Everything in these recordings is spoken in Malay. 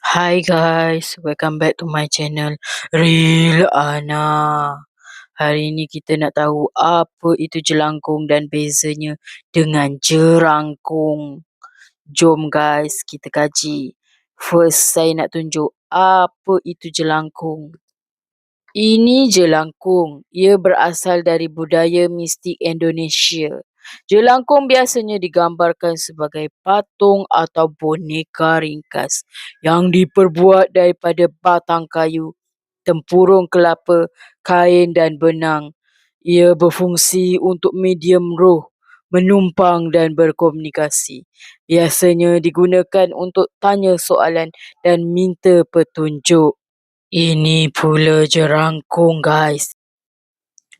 Hi guys, welcome back to my channel Real Ana. Hari ni kita nak tahu apa itu jelangkung dan bezanya dengan jerangkung. Jom guys, kita kaji. First, saya nak tunjuk apa itu jelangkung. Ini jelangkung. Ia berasal dari budaya mistik Indonesia. Jelangkung biasanya digambarkan sebagai patung atau boneka ringkas yang diperbuat daripada batang kayu, tempurung kelapa, kain dan benang. Ia berfungsi untuk medium roh, menumpang dan berkomunikasi. Biasanya digunakan untuk tanya soalan dan minta petunjuk. Ini pula jerangkung guys.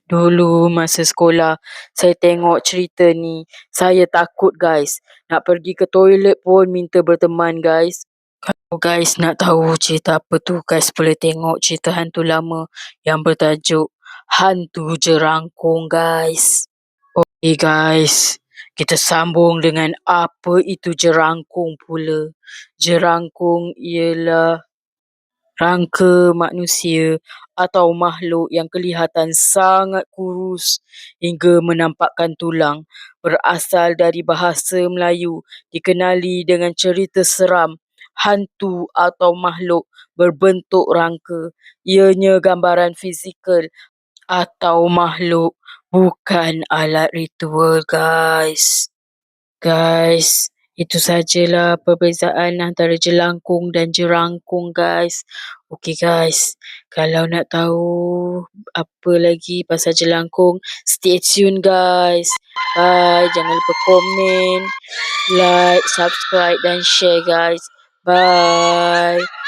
Dulu masa sekolah, saya tengok cerita ni. Saya takut guys. Nak pergi ke toilet pun minta berteman guys. Kalau guys nak tahu cerita apa tu, guys boleh tengok cerita hantu lama yang bertajuk Hantu Jerangkung guys. Okay guys, kita sambung dengan apa itu jerangkung pula. Jerangkung ialah rangka manusia atau makhluk yang kelihatan sangat kurus hingga menampakkan tulang. Berasal dari bahasa Melayu, dikenali dengan cerita seram, hantu atau makhluk berbentuk rangka. Ianya gambaran fizikal atau makhluk, bukan alat ritual guys. Guys, itu sajalah perbezaan antara jelangkung dan jerangkung guys. Okay guys, kalau nak tahu apa lagi pasal jelangkung, stay tune guys. Bye, jangan lupa komen, like, subscribe dan share guys. Bye.